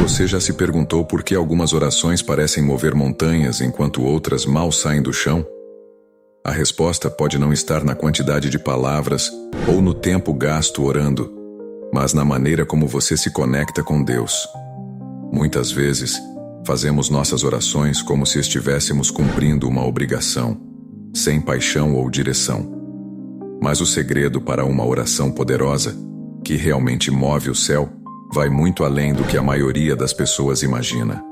Você já se perguntou por que algumas orações parecem mover montanhas enquanto outras mal saem do chão? A resposta pode não estar na quantidade de palavras ou no tempo gasto orando, mas na maneira como você se conecta com Deus. Muitas vezes, fazemos nossas orações como se estivéssemos cumprindo uma obrigação, sem paixão ou direção. Mas o segredo para uma oração poderosa, que realmente move o céu, vai muito além do que a maioria das pessoas imagina.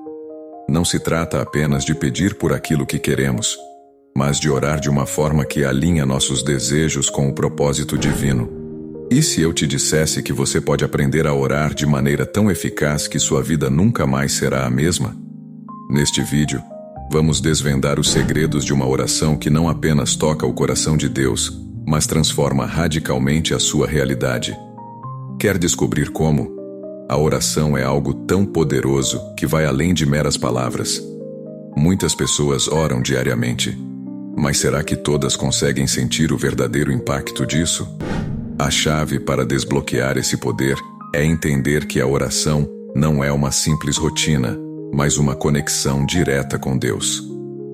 Não se trata apenas de pedir por aquilo que queremos, mas de orar de uma forma que alinha nossos desejos com o propósito divino. E se eu te dissesse que você pode aprender a orar de maneira tão eficaz que sua vida nunca mais será a mesma? Neste vídeo, vamos desvendar os segredos de uma oração que não apenas toca o coração de Deus, mas transforma radicalmente a sua realidade. Quer descobrir como? A oração é algo tão poderoso que vai além de meras palavras. Muitas pessoas oram diariamente, mas será que todas conseguem sentir o verdadeiro impacto disso? A chave para desbloquear esse poder é entender que a oração não é uma simples rotina, mas uma conexão direta com Deus.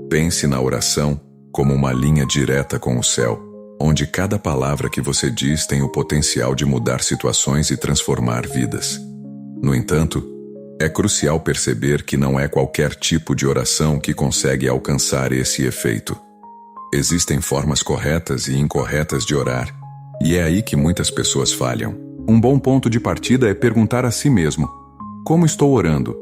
Pense na oração como uma linha direta com o céu, onde cada palavra que você diz tem o potencial de mudar situações e transformar vidas. No entanto, é crucial perceber que não é qualquer tipo de oração que consegue alcançar esse efeito. Existem formas corretas e incorretas de orar, e é aí que muitas pessoas falham. Um bom ponto de partida é perguntar a si mesmo: como estou orando?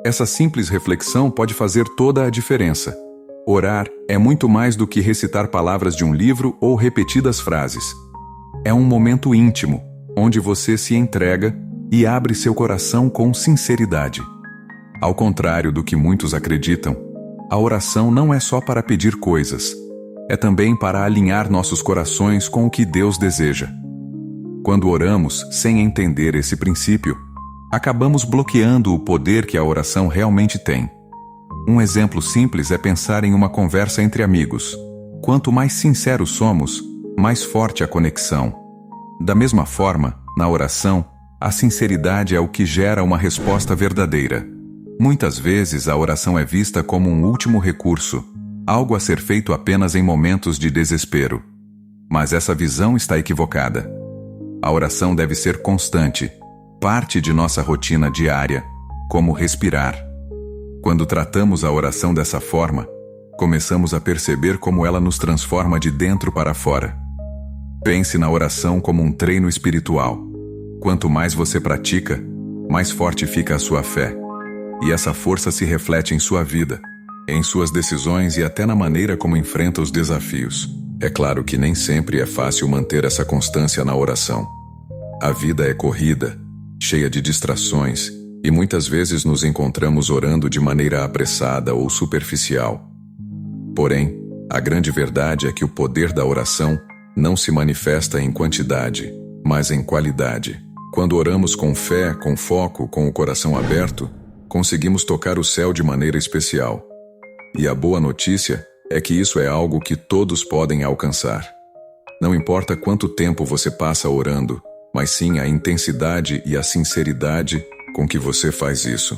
Essa simples reflexão pode fazer toda a diferença. Orar é muito mais do que recitar palavras de um livro ou repetidas frases. É um momento íntimo, onde você se entrega e abre seu coração com sinceridade. Ao contrário do que muitos acreditam, a oração não é só para pedir coisas, é também para alinhar nossos corações com o que Deus deseja. Quando oramos sem entender esse princípio, acabamos bloqueando o poder que a oração realmente tem. Um exemplo simples é pensar em uma conversa entre amigos. Quanto mais sinceros somos, mais forte a conexão. Da mesma forma, na oração, a sinceridade é o que gera uma resposta verdadeira. Muitas vezes a oração é vista como um último recurso, algo a ser feito apenas em momentos de desespero. Mas essa visão está equivocada. A oração deve ser constante, parte de nossa rotina diária, como respirar. Quando tratamos a oração dessa forma, começamos a perceber como ela nos transforma de dentro para fora. Pense na oração como um treino espiritual. Quanto mais você pratica, mais forte fica a sua fé. E essa força se reflete em sua vida, em suas decisões e até na maneira como enfrenta os desafios. É claro que nem sempre é fácil manter essa constância na oração. A vida é corrida, cheia de distrações, e muitas vezes nos encontramos orando de maneira apressada ou superficial. Porém, a grande verdade é que o poder da oração não se manifesta em quantidade, mas em qualidade. Quando oramos com fé, com foco, com o coração aberto, conseguimos tocar o céu de maneira especial. E a boa notícia é que isso é algo que todos podem alcançar. Não importa quanto tempo você passa orando, mas sim a intensidade e a sinceridade com que você faz isso.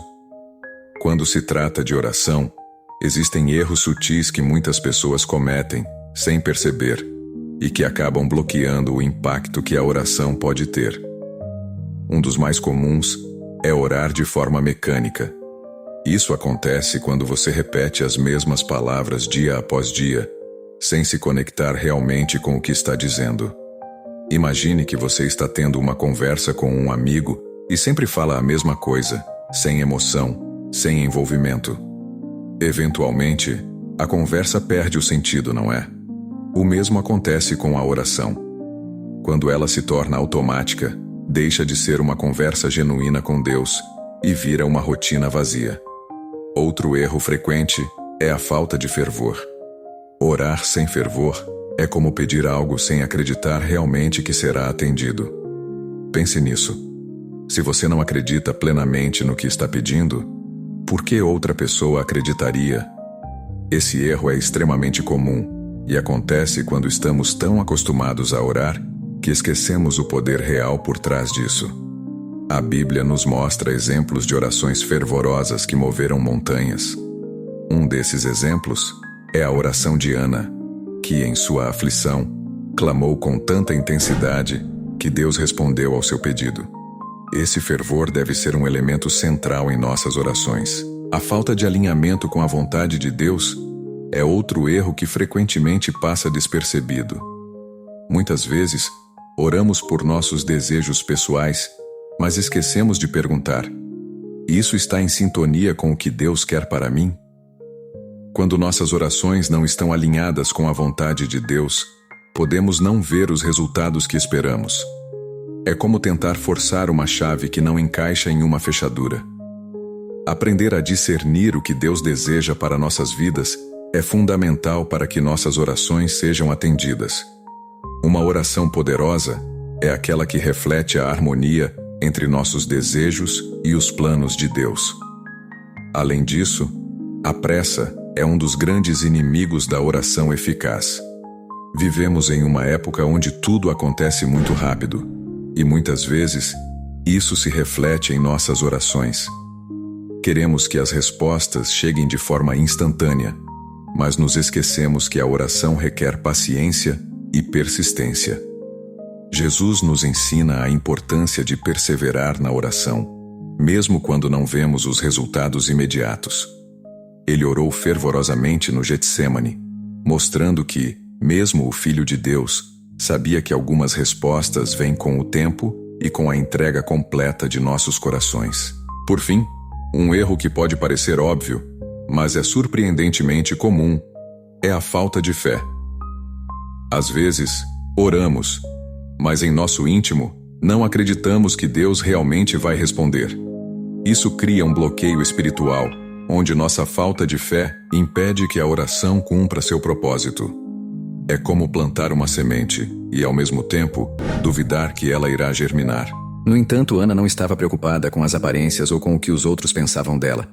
Quando se trata de oração, existem erros sutis que muitas pessoas cometem, sem perceber, e que acabam bloqueando o impacto que a oração pode ter. Um dos mais comuns é orar de forma mecânica. Isso acontece quando você repete as mesmas palavras dia após dia, sem se conectar realmente com o que está dizendo. Imagine que você está tendo uma conversa com um amigo e sempre fala a mesma coisa, sem emoção, sem envolvimento. Eventualmente, a conversa perde o sentido, não é? O mesmo acontece com a oração. Quando ela se torna automática, deixa de ser uma conversa genuína com Deus e vira uma rotina vazia. Outro erro frequente é a falta de fervor. Orar sem fervor é como pedir algo sem acreditar realmente que será atendido. Pense nisso. Se você não acredita plenamente no que está pedindo, por que outra pessoa acreditaria? Esse erro é extremamente comum e acontece quando estamos tão acostumados a orar que esquecemos o poder real por trás disso. A Bíblia nos mostra exemplos de orações fervorosas que moveram montanhas. Um desses exemplos é a oração de Ana, que, em sua aflição, clamou com tanta intensidade que Deus respondeu ao seu pedido. Esse fervor deve ser um elemento central em nossas orações. A falta de alinhamento com a vontade de Deus é outro erro que frequentemente passa despercebido. Muitas vezes, oramos por nossos desejos pessoais, mas esquecemos de perguntar: isso está em sintonia com o que Deus quer para mim? Quando nossas orações não estão alinhadas com a vontade de Deus, podemos não ver os resultados que esperamos. É como tentar forçar uma chave que não encaixa em uma fechadura. Aprender a discernir o que Deus deseja para nossas vidas é fundamental para que nossas orações sejam atendidas. Uma oração poderosa é aquela que reflete a harmonia entre nossos desejos e os planos de Deus. Além disso, a pressa é um dos grandes inimigos da oração eficaz. Vivemos em uma época onde tudo acontece muito rápido, e muitas vezes isso se reflete em nossas orações. Queremos que as respostas cheguem de forma instantânea, mas nos esquecemos que a oração requer paciência e persistência. Jesus nos ensina a importância de perseverar na oração, mesmo quando não vemos os resultados imediatos. Ele orou fervorosamente no Getsêmani, mostrando que, mesmo o Filho de Deus, sabia que algumas respostas vêm com o tempo e com a entrega completa de nossos corações. Por fim, um erro que pode parecer óbvio, mas é surpreendentemente comum, é a falta de fé. Às vezes, oramos, mas em nosso íntimo, não acreditamos que Deus realmente vai responder. Isso cria um bloqueio espiritual, onde nossa falta de fé impede que a oração cumpra seu propósito. É como plantar uma semente e, ao mesmo tempo, duvidar que ela irá germinar. No entanto, Ana não estava preocupada com as aparências ou com o que os outros pensavam dela.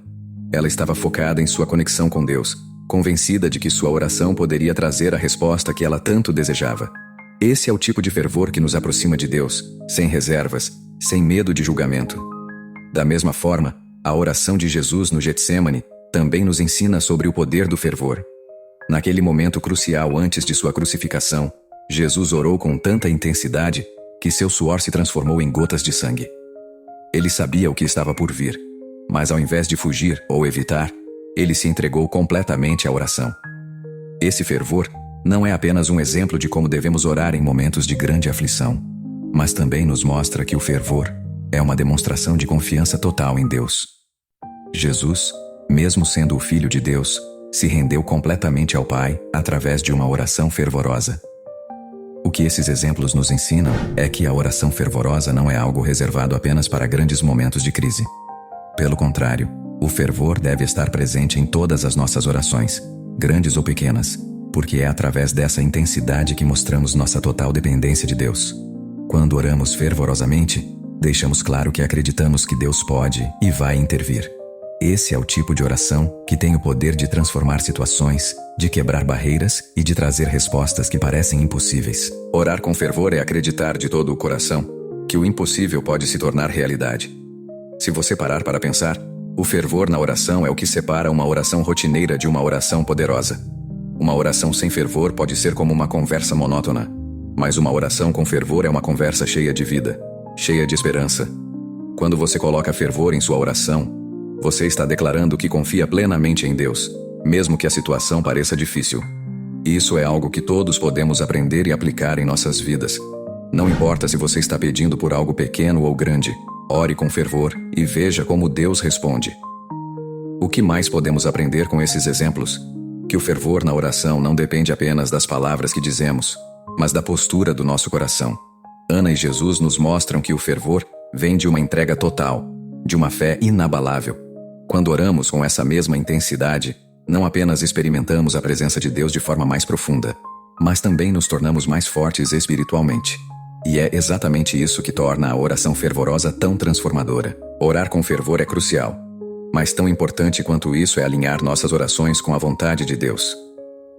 Ela estava focada em sua conexão com Deus, convencida de que sua oração poderia trazer a resposta que ela tanto desejava. Esse é o tipo de fervor que nos aproxima de Deus, sem reservas, sem medo de julgamento. Da mesma forma, a oração de Jesus no Getsêmani também nos ensina sobre o poder do fervor. Naquele momento crucial antes de sua crucificação, Jesus orou com tanta intensidade que seu suor se transformou em gotas de sangue. Ele sabia o que estava por vir, mas ao invés de fugir ou evitar, ele se entregou completamente à oração. Esse fervor não é apenas um exemplo de como devemos orar em momentos de grande aflição, mas também nos mostra que o fervor é uma demonstração de confiança total em Deus. Jesus, mesmo sendo o Filho de Deus, se rendeu completamente ao Pai através de uma oração fervorosa. O que esses exemplos nos ensinam é que a oração fervorosa não é algo reservado apenas para grandes momentos de crise. Pelo contrário, o fervor deve estar presente em todas as nossas orações, grandes ou pequenas, porque é através dessa intensidade que mostramos nossa total dependência de Deus. Quando oramos fervorosamente, deixamos claro que acreditamos que Deus pode e vai intervir. Esse é o tipo de oração que tem o poder de transformar situações, de quebrar barreiras e de trazer respostas que parecem impossíveis. Orar com fervor é acreditar de todo o coração que o impossível pode se tornar realidade. Se você parar para pensar, o fervor na oração é o que separa uma oração rotineira de uma oração poderosa. Uma oração sem fervor pode ser como uma conversa monótona, mas uma oração com fervor é uma conversa cheia de vida, cheia de esperança. Quando você coloca fervor em sua oração, você está declarando que confia plenamente em Deus, mesmo que a situação pareça difícil. Isso é algo que todos podemos aprender e aplicar em nossas vidas. Não importa se você está pedindo por algo pequeno ou grande, ore com fervor e veja como Deus responde. O que mais podemos aprender com esses exemplos? Que o fervor na oração não depende apenas das palavras que dizemos, mas da postura do nosso coração. Ana e Jesus nos mostram que o fervor vem de uma entrega total, de uma fé inabalável. Quando oramos com essa mesma intensidade, não apenas experimentamos a presença de Deus de forma mais profunda, mas também nos tornamos mais fortes espiritualmente. E é exatamente isso que torna a oração fervorosa tão transformadora. Orar com fervor é crucial, mas tão importante quanto isso é alinhar nossas orações com a vontade de Deus.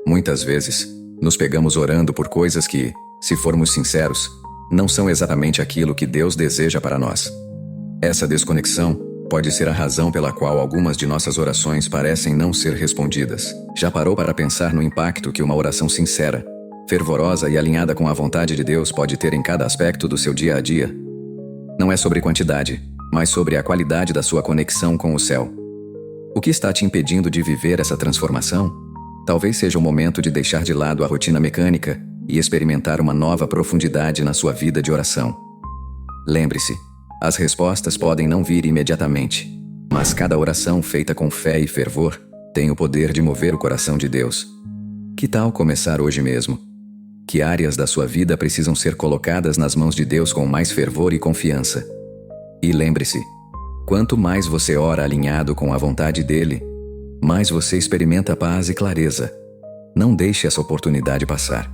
Muitas vezes, nos pegamos orando por coisas que, se formos sinceros, não são exatamente aquilo que Deus deseja para nós. Essa desconexão pode ser a razão pela qual algumas de nossas orações parecem não ser respondidas. Já parou para pensar no impacto que uma oração sincera, fervorosa e alinhada com a vontade de Deus pode ter em cada aspecto do seu dia a dia? Não é sobre quantidade, mas sobre a qualidade da sua conexão com o céu. O que está te impedindo de viver essa transformação? Talvez seja o momento de deixar de lado a rotina mecânica e experimentar uma nova profundidade na sua vida de oração. Lembre-se, as respostas podem não vir imediatamente, mas cada oração feita com fé e fervor tem o poder de mover o coração de Deus. Que tal começar hoje mesmo? Que áreas da sua vida precisam ser colocadas nas mãos de Deus com mais fervor e confiança? E lembre-se, quanto mais você ora alinhado com a vontade dele, mais você experimenta paz e clareza. Não deixe essa oportunidade passar.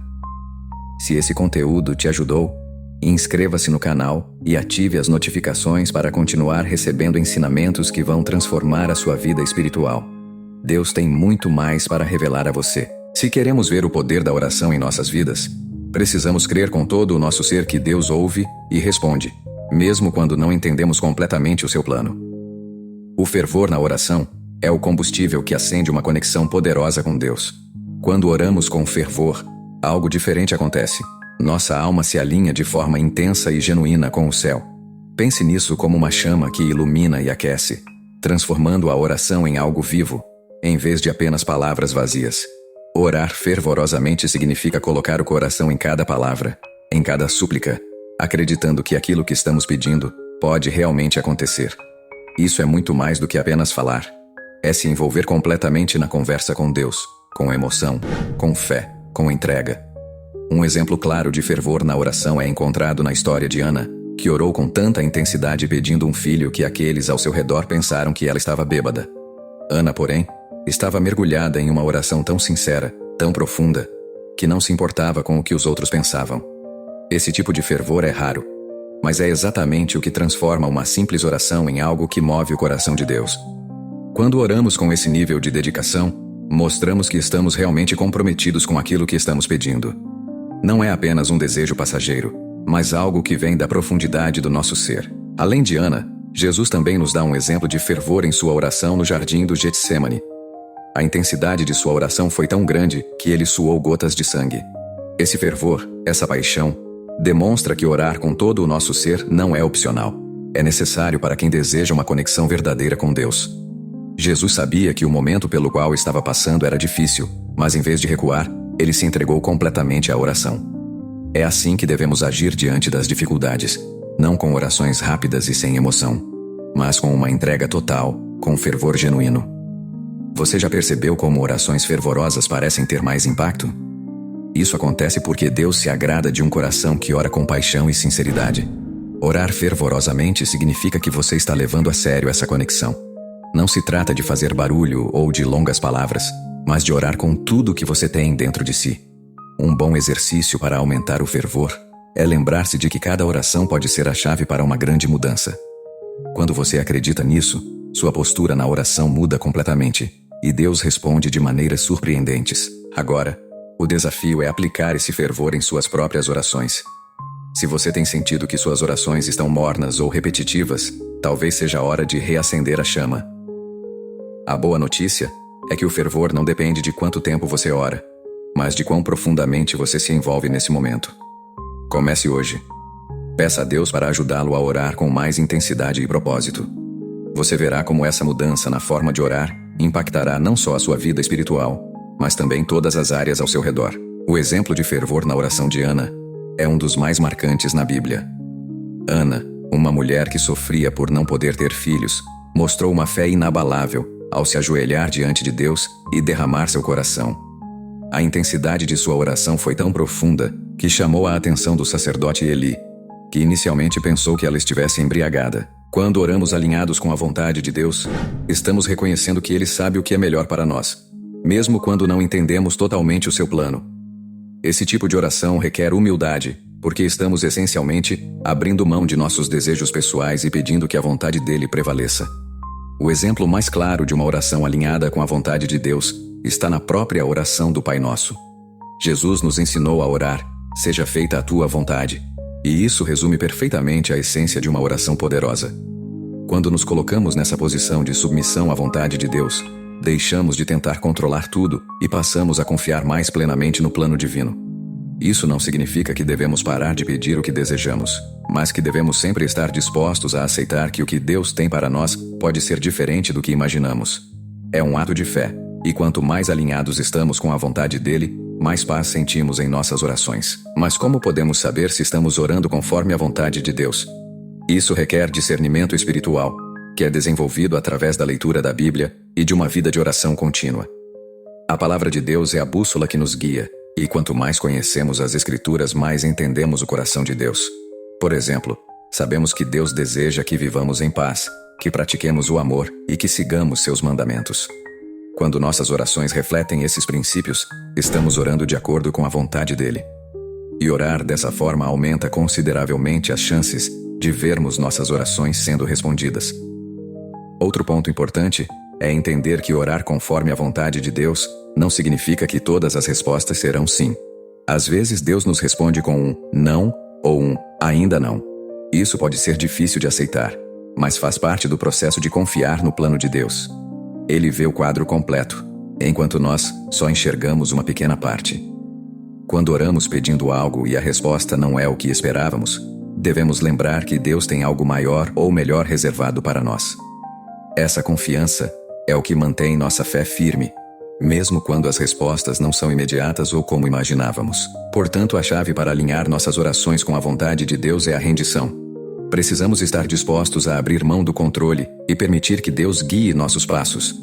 Se esse conteúdo te ajudou, inscreva-se no canal e ative as notificações para continuar recebendo ensinamentos que vão transformar a sua vida espiritual. Deus tem muito mais para revelar a você. Se queremos ver o poder da oração em nossas vidas, precisamos crer com todo o nosso ser que Deus ouve e responde, mesmo quando não entendemos completamente o seu plano. O fervor na oração é o combustível que acende uma conexão poderosa com Deus. Quando oramos com fervor, algo diferente acontece. Nossa alma se alinha de forma intensa e genuína com o céu. Pense nisso como uma chama que ilumina e aquece, transformando a oração em algo vivo, em vez de apenas palavras vazias. Orar fervorosamente significa colocar o coração em cada palavra, em cada súplica, acreditando que aquilo que estamos pedindo pode realmente acontecer. Isso é muito mais do que apenas falar. É se envolver completamente na conversa com Deus, com emoção, com fé, com entrega. Um exemplo claro de fervor na oração é encontrado na história de Ana, que orou com tanta intensidade pedindo um filho que aqueles ao seu redor pensaram que ela estava bêbada. Ana, porém, estava mergulhada em uma oração tão sincera, tão profunda, que não se importava com o que os outros pensavam. Esse tipo de fervor é raro, mas é exatamente o que transforma uma simples oração em algo que move o coração de Deus. Quando oramos com esse nível de dedicação, mostramos que estamos realmente comprometidos com aquilo que estamos pedindo. Não é apenas um desejo passageiro, mas algo que vem da profundidade do nosso ser. Além de Ana, Jesus também nos dá um exemplo de fervor em sua oração no jardim do Getsemane. A intensidade de sua oração foi tão grande que ele suou gotas de sangue. Esse fervor, essa paixão, demonstra que orar com todo o nosso ser não é opcional. É necessário para quem deseja uma conexão verdadeira com Deus. Jesus sabia que o momento pelo qual estava passando era difícil, mas em vez de recuar, ele se entregou completamente à oração. É assim que devemos agir diante das dificuldades, não com orações rápidas e sem emoção, mas com uma entrega total, com fervor genuíno. Você já percebeu como orações fervorosas parecem ter mais impacto? Isso acontece porque Deus se agrada de um coração que ora com paixão e sinceridade. Orar fervorosamente significa que você está levando a sério essa conexão. Não se trata de fazer barulho ou de longas palavras, mas de orar com tudo o que você tem dentro de si. Um bom exercício para aumentar o fervor é lembrar-se de que cada oração pode ser a chave para uma grande mudança. Quando você acredita nisso, sua postura na oração muda completamente, e Deus responde de maneiras surpreendentes. Agora, o desafio é aplicar esse fervor em suas próprias orações. Se você tem sentido que suas orações estão mornas ou repetitivas, talvez seja a hora de reacender a chama. A boa notícia é que o fervor não depende de quanto tempo você ora, mas de quão profundamente você se envolve nesse momento. Comece hoje. Peça a Deus para ajudá-lo a orar com mais intensidade e propósito. Você verá como essa mudança na forma de orar impactará não só a sua vida espiritual, mas também todas as áreas ao seu redor. O exemplo de fervor na oração de Ana é um dos mais marcantes na Bíblia. Ana, uma mulher que sofria por não poder ter filhos, mostrou uma fé inabalável ao se ajoelhar diante de Deus e derramar seu coração. A intensidade de sua oração foi tão profunda que chamou a atenção do sacerdote Eli, que inicialmente pensou que ela estivesse embriagada. Quando oramos alinhados com a vontade de Deus, estamos reconhecendo que Ele sabe o que é melhor para nós, mesmo quando não entendemos totalmente o seu plano. Esse tipo de oração requer humildade, porque estamos essencialmente abrindo mão de nossos desejos pessoais e pedindo que a vontade dele prevaleça. O exemplo mais claro de uma oração alinhada com a vontade de Deus está na própria oração do Pai Nosso. Jesus nos ensinou a orar, seja feita a tua vontade, e isso resume perfeitamente a essência de uma oração poderosa. Quando nos colocamos nessa posição de submissão à vontade de Deus, deixamos de tentar controlar tudo e passamos a confiar mais plenamente no plano divino. Isso não significa que devemos parar de pedir o que desejamos, mas que devemos sempre estar dispostos a aceitar que o que Deus tem para nós pode ser diferente do que imaginamos. É um ato de fé, e quanto mais alinhados estamos com a vontade dele, mais paz sentimos em nossas orações. Mas como podemos saber se estamos orando conforme a vontade de Deus? Isso requer discernimento espiritual, que é desenvolvido através da leitura da Bíblia e de uma vida de oração contínua. A palavra de Deus é a bússola que nos guia, e quanto mais conhecemos as Escrituras, mais entendemos o coração de Deus. Por exemplo, sabemos que Deus deseja que vivamos em paz, que pratiquemos o amor e que sigamos seus mandamentos. Quando nossas orações refletem esses princípios, estamos orando de acordo com a vontade dele. E orar dessa forma aumenta consideravelmente as chances de vermos nossas orações sendo respondidas. Outro ponto importante é entender que orar conforme a vontade de Deus não significa que todas as respostas serão sim. Às vezes Deus nos responde com um não ou um ainda não. Isso pode ser difícil de aceitar, mas faz parte do processo de confiar no plano de Deus. Ele vê o quadro completo, enquanto nós só enxergamos uma pequena parte. Quando oramos pedindo algo e a resposta não é o que esperávamos, devemos lembrar que Deus tem algo maior ou melhor reservado para nós. Essa confiança é o que mantém nossa fé firme, mesmo quando as respostas não são imediatas ou como imaginávamos. Portanto, a chave para alinhar nossas orações com a vontade de Deus é a rendição. Precisamos estar dispostos a abrir mão do controle e permitir que Deus guie nossos passos.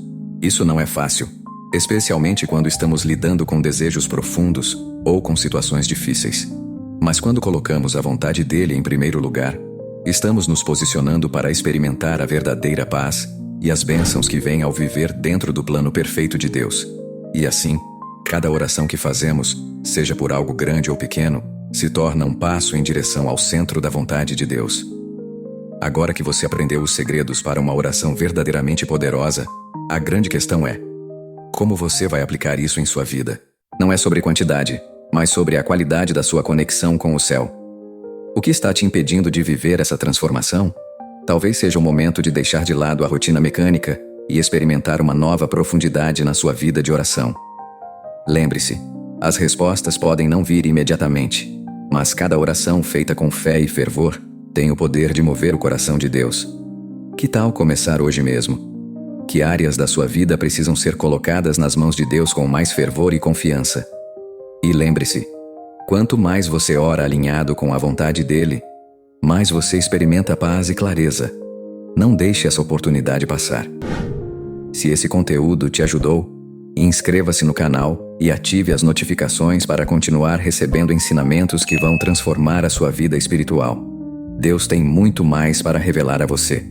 Isso não é fácil, especialmente quando estamos lidando com desejos profundos ou com situações difíceis. Mas quando colocamos a vontade dele em primeiro lugar, estamos nos posicionando para experimentar a verdadeira paz e as bênçãos que vêm ao viver dentro do plano perfeito de Deus. E assim, cada oração que fazemos, seja por algo grande ou pequeno, se torna um passo em direção ao centro da vontade de Deus. Agora que você aprendeu os segredos para uma oração verdadeiramente poderosa, a grande questão é: como você vai aplicar isso em sua vida? Não é sobre quantidade, mas sobre a qualidade da sua conexão com o céu. O que está te impedindo de viver essa transformação? Talvez seja o momento de deixar de lado a rotina mecânica e experimentar uma nova profundidade na sua vida de oração. Lembre-se, as respostas podem não vir imediatamente, mas cada oração feita com fé e fervor tem o poder de mover o coração de Deus. Que tal começar hoje mesmo? Que áreas da sua vida precisam ser colocadas nas mãos de Deus com mais fervor e confiança? E lembre-se, quanto mais você ora alinhado com a vontade dele, mais você experimenta paz e clareza. Não deixe essa oportunidade passar. Se esse conteúdo te ajudou, inscreva-se no canal e ative as notificações para continuar recebendo ensinamentos que vão transformar a sua vida espiritual. Deus tem muito mais para revelar a você.